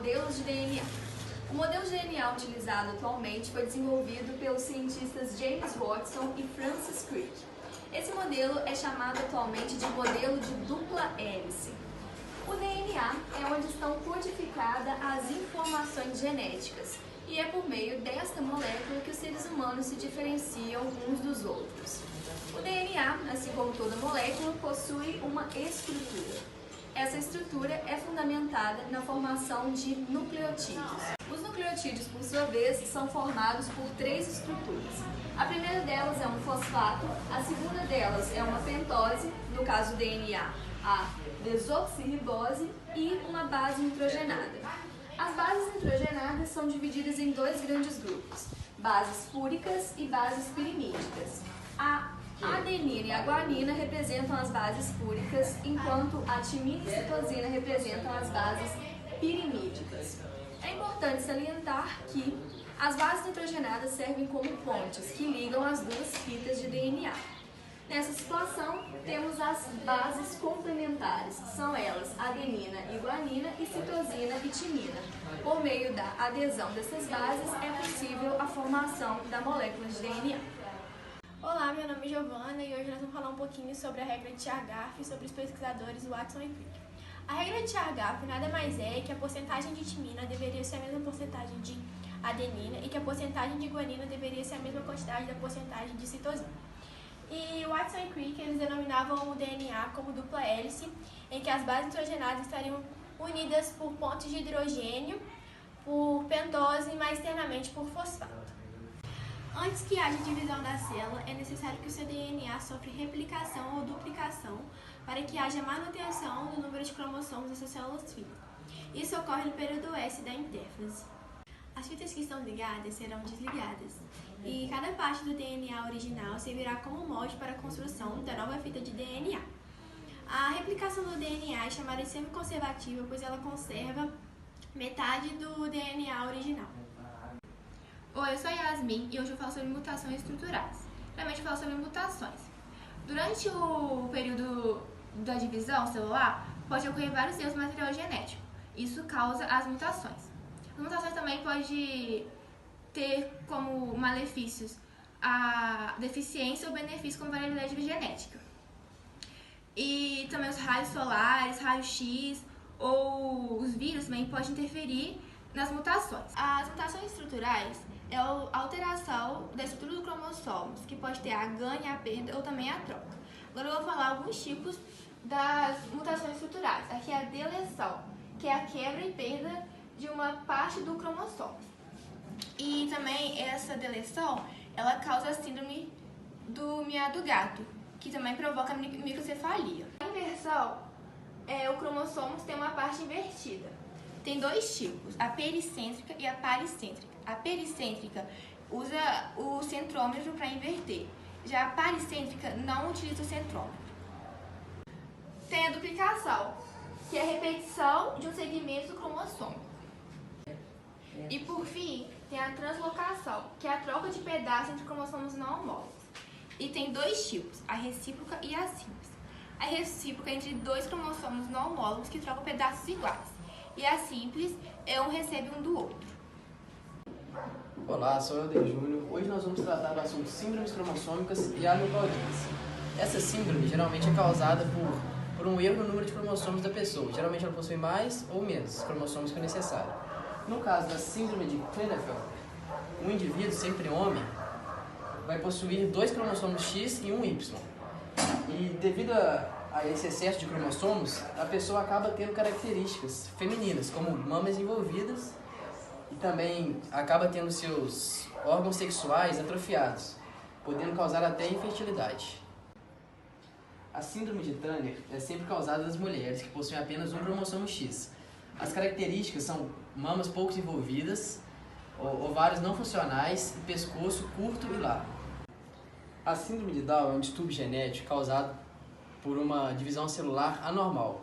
modelos de DNA. O modelo de DNA utilizado atualmente foi desenvolvido pelos cientistas James Watson e Francis Crick. Esse modelo é chamado atualmente de modelo de dupla hélice. O DNA é onde estão codificadas as informações genéticas e é por meio desta molécula que os seres humanos se diferenciam uns dos outros. O DNA, assim como toda molécula, possui uma estrutura. Essa estrutura é fundamentada na formação de nucleotídeos. Os nucleotídeos, por sua vez, são formados por três estruturas. A primeira delas é um fosfato, a segunda delas é uma pentose, no caso do DNA, a desoxirribose, e uma base nitrogenada. As bases nitrogenadas são divididas em dois grandes grupos, bases púricas e bases pirimídicas. A adenina e a guanina representam as bases púricas, enquanto a timina e citosina representam as bases pirimídicas. É importante salientar que as bases nitrogenadas servem como pontes que ligam as duas fitas de DNA. Nessa situação, temos as bases complementares, são elas adenina e guanina e citosina e timina. Por meio da adesão dessas bases, é possível a formação da molécula de DNA. Olá, meu nome é Giovana e hoje nós vamos falar um pouquinho sobre a regra de Chargaff e sobre os pesquisadores Watson e Crick. A regra de Chargaff nada mais é que a porcentagem de timina deveria ser a mesma porcentagem de adenina e que a porcentagem de guanina deveria ser a mesma quantidade da porcentagem de citosina. E Watson e Crick, eles denominavam o DNA como dupla hélice, em que as bases nitrogenadas estariam unidas por pontos de hidrogênio, por pentose e mais internamente por fosfato. Antes que haja divisão da célula, é necessário que o seu DNA sofra replicação ou duplicação para que haja manutenção do número de cromossomos dessas células filhas. Isso ocorre no período S da intérfase. As fitas que estão ligadas serão desligadas e cada parte do DNA original servirá como molde para a construção da nova fita de DNA. A replicação do DNA é chamada de semiconservativa, pois ela conserva metade do DNA original. Oi, eu sou a Yasmin e hoje eu falo sobre mutações estruturais. Realmente eu falo sobre mutações. Durante o período da divisão celular, pode ocorrer vários erros no material genético. Isso causa as mutações. As mutações também podem ter como malefícios a deficiência ou benefício como variabilidade genética. E também os raios solares, raios-x ou os vírus também podem interferir nas mutações. As mutações estruturais é a alteração da estrutura do cromossomos, que pode ter a ganho, a perda ou também a troca. Agora eu vou falar alguns tipos das mutações estruturais. Aqui é a deleção, que é a quebra e perda de uma parte do cromossomo. E também essa deleção, ela causa a síndrome do miado gato, que também provoca microcefalia. A inversão o cromossomo tem uma parte invertida. Tem dois tipos, a pericêntrica e a paricêntrica. A pericêntrica usa o centrômetro para inverter, já a paricêntrica não utiliza o centrômetro. Tem a duplicação, que é a repetição de um segmento do cromossomo. E por fim, tem a translocação, que é a troca de pedaços entre cromossomos não homólogos. E tem dois tipos, a recíproca e a simples. A recíproca é entre dois cromossomos não homólogos que trocam pedaços iguais. E a simples é um recebe um do outro. Olá, sou o Helder Júnior. Hoje nós vamos tratar do assunto síndromes cromossômicas e aneuploidias. Essa síndrome geralmente é causada por um erro no número de cromossomos da pessoa. Geralmente ela possui mais ou menos cromossomos que é necessário. No caso da síndrome de Klinefelter, um indivíduo, sempre homem, vai possuir 2 cromossomos X e um Y. E devido a esse excesso de cromossomos, a pessoa acaba tendo características femininas, como mamas envolvidas, e também acaba tendo seus órgãos sexuais atrofiados, podendo causar até infertilidade. A síndrome de Turner é sempre causada nas mulheres que possuem apenas um cromossomo X. As características são mamas pouco desenvolvidas, ovários não funcionais e pescoço curto e largo. A síndrome de Down é um distúrbio genético causado por uma divisão celular anormal,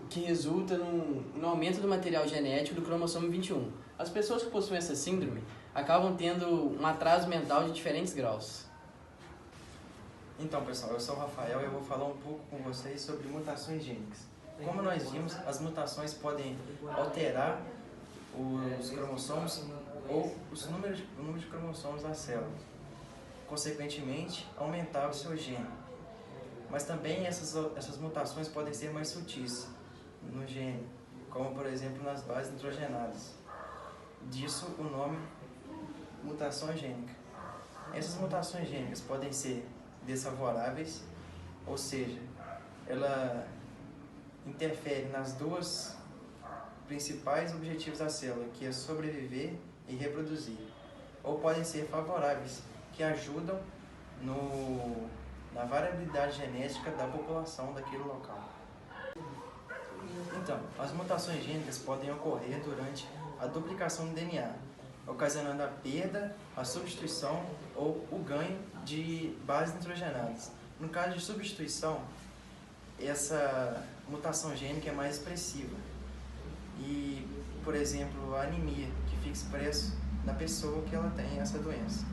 o que resulta no aumento do material genético do cromossomo 21. As pessoas que possuem essa síndrome acabam tendo um atraso mental de diferentes graus. Então, pessoal, eu sou o Rafael e eu vou falar um pouco com vocês sobre mutações gênicas. Como nós vimos, as mutações podem alterar os cromossomos ou o número de cromossomos da célula. Consequentemente, aumentar o seu gene. Mas também essas mutações podem ser mais sutis no gene, como por exemplo nas bases nitrogenadas. Disso o nome mutação gênica. Essas mutações gênicas podem ser desfavoráveis, ou seja, ela interfere nas duas principais objetivos da célula, que é sobreviver e reproduzir. Ou podem ser favoráveis, que ajudam na variabilidade genética da população daquele local. Então, as mutações gênicas podem ocorrer durante a duplicação do DNA, ocasionando a perda, a substituição ou o ganho de bases nitrogenadas. No caso de substituição, essa mutação gênica é mais expressiva e, por exemplo, a anemia, que fica expresso na pessoa que ela tem essa doença.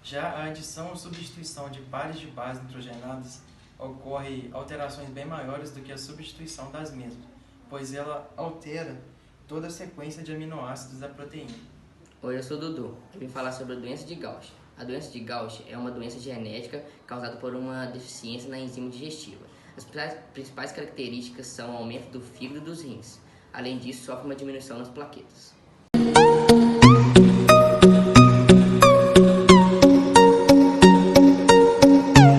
Já a adição ou substituição de pares de bases nitrogenadas ocorre alterações bem maiores do que a substituição das mesmas, pois ela altera toda a sequência de aminoácidos da proteína. Oi, eu sou o Dudu. Eu vim falar sobre a doença de Gauch. A doença de Gauch é uma doença genética causada por uma deficiência na enzima digestiva. As principais características são o aumento do fígado dos rins. Além disso, sofre uma diminuição nas plaquetas.